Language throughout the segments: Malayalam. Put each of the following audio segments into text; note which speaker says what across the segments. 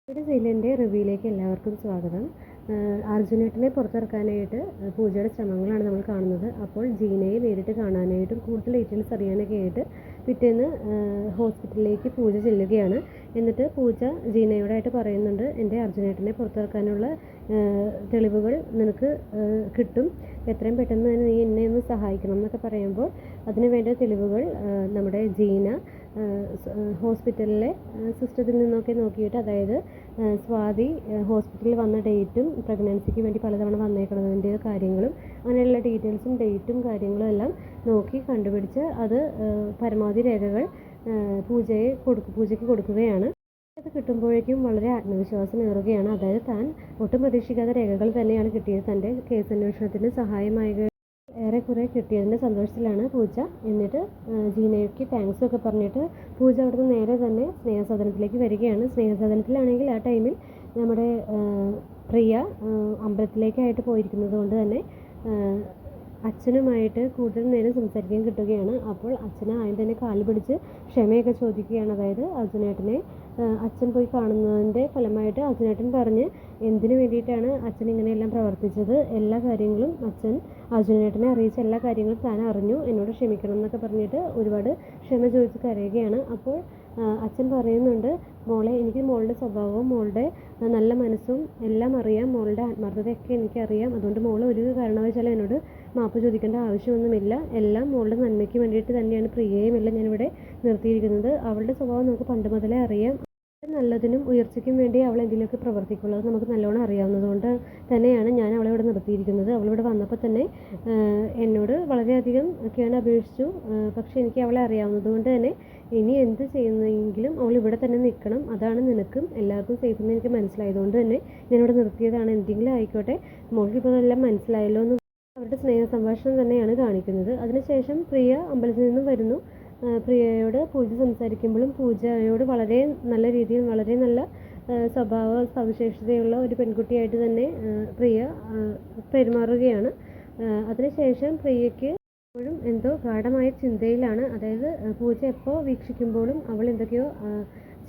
Speaker 1: ഒരു സീരിയലിൻ്റെ റിവ്യൂയിലേക്ക് എല്ലാവർക്കും സ്വാഗതം. അർജുനേട്ടനെ പുറത്തിറക്കാനായിട്ട് പൂജയുടെ ശ്രമങ്ങളാണ് നമ്മൾ കാണുന്നത്. അപ്പോൾ ജീനയെ നേരിട്ട് കാണാനായിട്ടും കൂടുതൽ ഡീറ്റെയിൽസ് അറിയാനൊക്കെ ആയിട്ട് പിറ്റേന്ന് ഹോസ്പിറ്റലിലേക്ക് പൂജ ചെല്ലുകയാണ്. എന്നിട്ട് പൂജ ജീനയോടായിട്ട് പറയുന്നുണ്ട്, എൻ്റെ അർജുനേട്ടനെ പുറത്തിറക്കാനുള്ള തെളിവുകൾ നിനക്ക് കിട്ടും, എത്രയും പെട്ടെന്ന് തന്നെ നീ എന്നെ ഒന്ന് സഹായിക്കണം എന്നൊക്കെ പറയുമ്പോൾ അതിന് വേണ്ട തെളിവുകൾ നമ്മുടെ ജീന ഹോസ്പിറ്റലിലെ സിസ്റ്റത്തിൽ നിന്നൊക്കെ നോക്കിയിട്ട്, അതായത് സ്വാതി ഹോസ്പിറ്റലിൽ വന്ന ഡേറ്റും പ്രഗ്നൻസിക്ക് വേണ്ടി പലതവണ വന്നേക്കുന്നതിൻ്റെ കാര്യങ്ങളും അങ്ങനെയുള്ള ഡീറ്റെയിൽസും ഡേറ്റും കാര്യങ്ങളും എല്ലാം നോക്കി കണ്ടുപിടിച്ച് അത് പരമാവധി രേഖകൾ പൂജയ്ക്ക് കൊടുക്കുകയാണ്. അത് കിട്ടുമ്പോഴേക്കും വളരെ ആത്മവിശ്വാസം ഏറുകയാണ്. അതായത് താൻ ഒട്ടും പ്രതീക്ഷിക്കാത്ത രേഖകൾ തന്നെയാണ് കിട്ടിയത്. തൻ്റെ കേസ് അന്വേഷണത്തിന് സഹായമായി ഏറെക്കുറെ കിട്ടിയതിൻ്റെ സന്തോഷത്തിലാണ് പൂജ. എന്നിട്ട് ജീനയ്ക്ക് താങ്ക്സ് ഒക്കെ പറഞ്ഞിട്ട് പൂജ അവിടുന്ന് നേരെ തന്നെ സ്നേഹസദനത്തിലേക്ക് വരികയാണ്. സ്നേഹസദനത്തിലാണെങ്കിൽ ആ ടൈമിൽ നമ്മുടെ പ്രിയ അമ്പലത്തിലേക്കായിട്ട് പോയിരിക്കുന്നത് കൊണ്ട് തന്നെ അച്ഛനുമായിട്ട് കൂടുതൽ നേരം സംസാരിക്കാൻ കിട്ടുകയാണ്. അപ്പോൾ അച്ഛൻ ആദ്യം തന്നെ കാല് പിടിച്ച് ക്ഷമയൊക്കെ ചോദിക്കുകയാണ്. അതായത് അർജുനേട്ടനെ അച്ഛൻ പോയി കാണുന്നതിൻ്റെ ഫലമായിട്ട് അർജുനേട്ടൻ പറഞ്ഞ് എന്തിനു വേണ്ടിയിട്ടാണ് അച്ഛൻ ഇങ്ങനെയെല്ലാം പ്രവർത്തിച്ചത്, എല്ലാ കാര്യങ്ങളും അച്ഛൻ അർജുനേട്ടനെ അറിയിച്ച എല്ലാ കാര്യങ്ങളും താൻ അറിഞ്ഞു, എന്നോട് ക്ഷമിക്കണം എന്നൊക്കെ പറഞ്ഞിട്ട് ഒരുപാട് ക്ഷമ ചോദിച്ച് കരയുകയാണ്. അപ്പോൾ അച്ഛൻ പറയുന്നുണ്ട്, മോളെ, എനിക്ക് മോളുടെ സ്വഭാവവും മോളുടെ നല്ല മനസ്സും എല്ലാം അറിയാം, മോളുടെ ആത്മാർത്ഥതയൊക്കെ എനിക്കറിയാം. അതുകൊണ്ട് മോൾ ഒരു കാരണവശാലും എന്നോട് മാപ്പ് ചോദിക്കേണ്ട ആവശ്യമൊന്നുമില്ല. എല്ലാം മോളുടെ നന്മയ്ക്ക് വേണ്ടിയിട്ട് തന്നെയാണ് പ്രിയയും എല്ലാം ഞാനിവിടെ നിർത്തിയിരിക്കുന്നത്. അവളുടെ സ്വഭാവം നമുക്ക് പണ്ട് മുതലേ അറിയാം. നല്ലതിനും ഉയർച്ചയ്ക്കും വേണ്ടി അവൾ എന്തെങ്കിലുമൊക്കെ പ്രവർത്തിക്കുള്ളൂ. അത് നമുക്ക് നല്ലോണം അറിയാവുന്നതുകൊണ്ട് തന്നെയാണ് ഞാൻ അവളെ ഇവിടെ നിർത്തിയിരിക്കുന്നത്. അവളിവിടെ വന്നപ്പോൾ തന്നെ എന്നോട് വളരെയധികം ഒക്കെയാണ് അപേക്ഷിച്ചു. പക്ഷേ എനിക്ക് അവളെ അറിയാവുന്നത് കൊണ്ട് തന്നെ ഇനി എന്ത് ചെയ്യുന്നെങ്കിലും അവൾ ഇവിടെ തന്നെ നിൽക്കണം. അതാണ് നിനക്കും എല്ലാവർക്കും സേഫ് എന്ന് എനിക്ക് മനസ്സിലായതുകൊണ്ട് തന്നെ ഞാനിവിടെ നിർത്തിയതാണ്. എന്തെങ്കിലും ആയിക്കോട്ടെ, മോൾക്ക് ഇപ്പോൾ എല്ലാം മനസ്സിലായല്ലോ എന്ന് അവരുടെ സ്നേഹ സംഭാഷണം തന്നെയാണ് കാണിക്കുന്നത്. അതിനുശേഷം പ്രിയ അമ്പലത്തിൽ നിന്നും വരുന്നു. പ്രിയയോട് പൂജ സംസാരിക്കുമ്പോഴും പൂജയോട് വളരെ നല്ല രീതിയിൽ വളരെ നല്ല സ്വഭാവ സവിശേഷതയുള്ള ഒരു പെൺകുട്ടിയായിട്ട് തന്നെ പ്രിയ പെരുമാറുകയാണ്. അതിനുശേഷം പ്രിയയ്ക്ക് എപ്പോഴും എന്തോ ഗാഢമായ ചിന്തയിലാണ്. അതായത് പൂജ എപ്പോൾ വീക്ഷിക്കുമ്പോഴും അവൾ എന്തൊക്കെയോ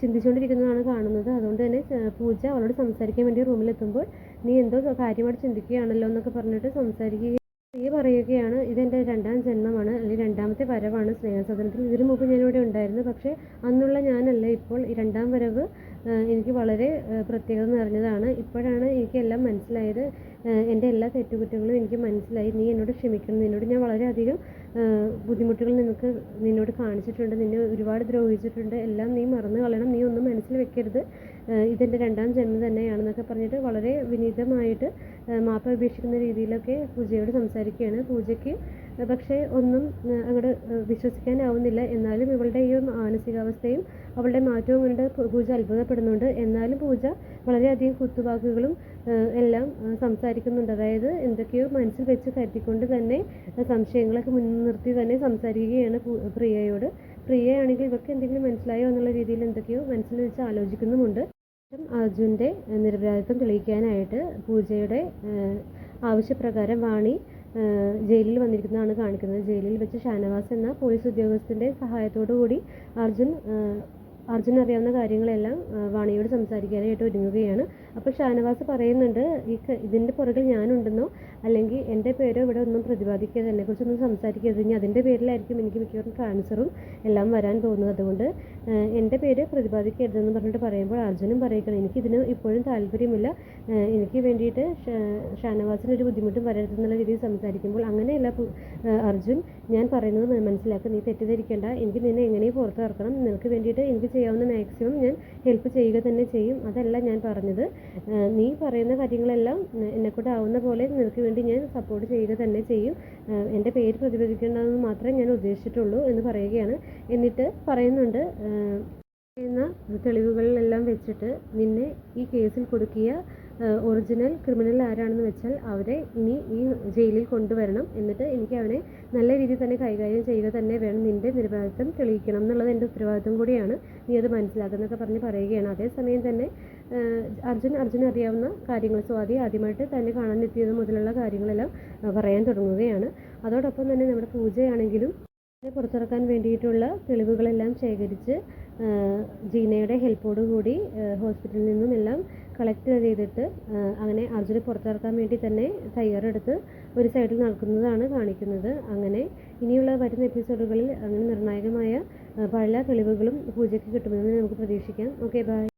Speaker 1: ചിന്തിച്ചുകൊണ്ടിരിക്കുന്നതാണ് കാണുന്നത്. അതുകൊണ്ട് തന്നെ പൂജ അവളോട് സംസാരിക്കാൻ വേണ്ടി റൂമിലെത്തുമ്പോൾ നീ എന്തോ കാര്യമായിട്ട് ചിന്തിക്കുകയാണല്ലോ എന്നൊക്കെ പറഞ്ഞിട്ട് സംസാരിക്കുകയും പ്രിയ പറയുകയാണ്, ഇതെൻ്റെ രണ്ടാം ജന്മമാണ്, അല്ലെങ്കിൽ രണ്ടാമത്തെ വരവാണ് സ്നേഹസദനത്തിൽ. ഇതിനു മുമ്പ് ഞാനിവിടെ ഉണ്ടായിരുന്നു, പക്ഷേ അന്നുള്ള ഞാനല്ല ഇപ്പോൾ. ഈ രണ്ടാം വരവ് എനിക്ക് വളരെ പ്രത്യേകത നിറഞ്ഞതാണ്. ഇപ്പോഴാണ് എനിക്കെല്ലാം മനസ്സിലായത്. എൻ്റെ എല്ലാ തെറ്റുകുറ്റങ്ങളും എനിക്ക് മനസ്സിലായി. നീ എന്നോട് ക്ഷമിക്കണം. നിന്നോട് ഞാൻ വളരെയധികം ബുദ്ധിമുട്ടുകൾ നിന്നോട് കാണിച്ചിട്ടുണ്ട്, നിന്നെ ഒരുപാട് ദ്രോഹിച്ചിട്ടുണ്ട്. എല്ലാം നീ മറന്നു കളയണം, നീ ഒന്നും മനസ്സിൽ വെക്കരുത്. ഇതെൻ്റെ രണ്ടാം ജന്മം തന്നെയാണെന്നൊക്കെ പറഞ്ഞിട്ട് വളരെ വിനീതമായിട്ട് മാപ്പ് അപേക്ഷിക്കുന്ന രീതിയിലൊക്കെ പൂജയോട് സംസാരിക്കുകയാണ്. പൂജയ്ക്ക് പക്ഷേ ഒന്നും അങ്ങോട്ട് വിശ്വസിക്കാനാവുന്നില്ല. എന്നാലും ഇവളുടെ ഈ മാനസികാവസ്ഥയും അവളുടെ മാറ്റവും കണ്ട് പൂജ അത്ഭുതപ്പെടുന്നുണ്ട്. എന്നാലും പൂജ വളരെയധികം കുത്തുവാക്കുകളും എല്ലാം സംസാരിക്കുന്നുണ്ട്. അതായത് എന്തൊക്കെയോ മനസ്സിൽ വെച്ച് കരുതിക്കൊണ്ട് തന്നെ സംശയങ്ങളൊക്കെ മുൻനിർത്തി തന്നെ സംസാരിക്കുകയാണ് പ്രിയയോട്. പ്രിയയാണെങ്കിൽ ഇവർക്ക് എന്തെങ്കിലും മനസ്സിലായോ എന്നുള്ള രീതിയിൽ എന്തൊക്കെയോ മനസ്സിൽ വെച്ച് ആലോചിക്കുന്നുമുണ്ട്. അർജുൻ്റെ നിരപരാധിത്വം തെളിയിക്കാനായിട്ട് പൂജയുടെ ആവശ്യപ്രകാരം വാണി ജയിലിൽ വന്നിരിക്കുന്നതാണ് കാണിക്കുന്നത്. ജയിലിൽ വെച്ച് ഷാനവാസ് എന്ന പോലീസ് ഉദ്യോഗസ്ഥൻ്റെ സഹായത്തോടു കൂടി അർജുൻ അറിയാവുന്ന കാര്യങ്ങളെല്ലാം വാണിയോട് സംസാരിക്കാനായിട്ട് ഒരുങ്ങുകയാണ്. അപ്പോൾ ഷാനവാസ് പറയുന്നുണ്ട്, ഇതിൻ്റെ പുറകിൽ ഞാനുണ്ടെന്നോ അല്ലെങ്കിൽ എൻ്റെ പേരോ ഇവിടെ ഒന്നും പ്രതിപാദിക്കരുത്, എന്നെക്കുറിച്ചൊന്നും സംസാരിക്കരുത്. ഇനി അതിൻ്റെ പേരിലായിരിക്കും എനിക്ക് മിക്കവാറും ക്യാൻസറും എല്ലാം വരാൻ പോകുന്നത്. അതുകൊണ്ട് എൻ്റെ പേര് പ്രതിപാദിക്കരുതെന്ന് പറഞ്ഞിട്ട് പറയുമ്പോൾ അർജുനും പറയുകയാണ്, എനിക്കിതിന് ഇപ്പോഴും താല്പര്യമില്ല, എനിക്ക് വേണ്ടിയിട്ട് ഷാനവാസിനൊരു ബുദ്ധിമുട്ടും വരരുതെന്നുള്ള രീതിയിൽ സംസാരിക്കുമ്പോൾ അങ്ങനെയല്ല അർജുൻ, ഞാൻ പറയുന്നത് മനസ്സിലാക്കുക, നീ തെറ്റിദ്ധരിക്കേണ്ട, എനിക്ക് നിന്നെ എങ്ങനെയും പുറത്ത് ഇറക്കണം, നിനക്ക് വേണ്ടിയിട്ട് എനിക്ക് ചെയ്യാവുന്ന മാക്സിമം ഞാൻ ഹെൽപ്പ് ചെയ്യുക തന്നെ ചെയ്യും. അതല്ല ഞാൻ പറഞ്ഞത്, നീ പറയുന്ന കാര്യങ്ങളെല്ലാം എന്നെക്കൂടെ ആവുന്ന പോലെ നിനക്ക് വേണ്ടി ഞാൻ സപ്പോർട്ട് ചെയ്യുക തന്നെ ചെയ്യും. എൻ്റെ പേര് പ്രതിപാദിക്കേണ്ടതെന്ന് മാത്രമേ ഞാൻ ഉദ്ദേശിച്ചിട്ടുള്ളൂ എന്ന് പറയുകയാണ്. എന്നിട്ട് പറയുന്നുണ്ട്, എന്ന തെളിവുകളിലെല്ലാം വെച്ചിട്ട് നിന്നെ ഈ കേസിൽ കൊടുക്കിയ ഒറിജിനൽ ക്രിമിനൽ ആരാണെന്ന് വെച്ചാൽ അവരെ ഇനി ഈ ജയിലിൽ കൊണ്ടുവരണം. എന്നിട്ട് എനിക്ക് അവനെ നല്ല രീതിയിൽ തന്നെ കൈകാര്യം ചെയ്യുക തന്നെ വേണം. നിൻ്റെ നിരപരാധിത്വം തെളിയിക്കണം എന്നുള്ളത് എൻ്റെ ഉത്തരവാദിത്വം കൂടിയാണ്, നീ അത് മനസ്സിലാക്കുന്നൊക്കെ പറഞ്ഞ് പറയുകയാണ്. അതേസമയം തന്നെ അർജുൻ അറിയാവുന്ന കാര്യങ്ങൾ, സ്വാതി ആദ്യമായിട്ട് തന്നെ കാണാൻ എത്തിയത് മുതലുള്ള കാര്യങ്ങളെല്ലാം പറയാൻ തുടങ്ങുകയാണ്. അതോടൊപ്പം തന്നെ നമ്മുടെ പൂജയാണെങ്കിലും പുറത്തിറക്കാൻ വേണ്ടിയിട്ടുള്ള തെളിവുകളെല്ലാം ശേഖരിച്ച് ജീനയുടെ ഹെൽപ്പോടു കൂടി ഹോസ്പിറ്റലിൽ നിന്നും എല്ലാം കളക്ട് ചെയ്തിട്ട് അങ്ങനെ അർജുനെ പുറത്തിറക്കാൻ വേണ്ടി തന്നെ തയ്യാറെടുത്ത് ഒരു സൈഡിൽ നടക്കുന്നതാണ് കാണിക്കുന്നത്. അങ്ങനെ ഇനിയുള്ള വരുന്ന എപ്പിസോഡുകളിൽ അങ്ങനെ നിർണായകമായ പല തെളിവുകളും പൂജയ്ക്ക് കിട്ടുമെന്ന് നമുക്ക് പ്രതീക്ഷിക്കാം. Okay, by.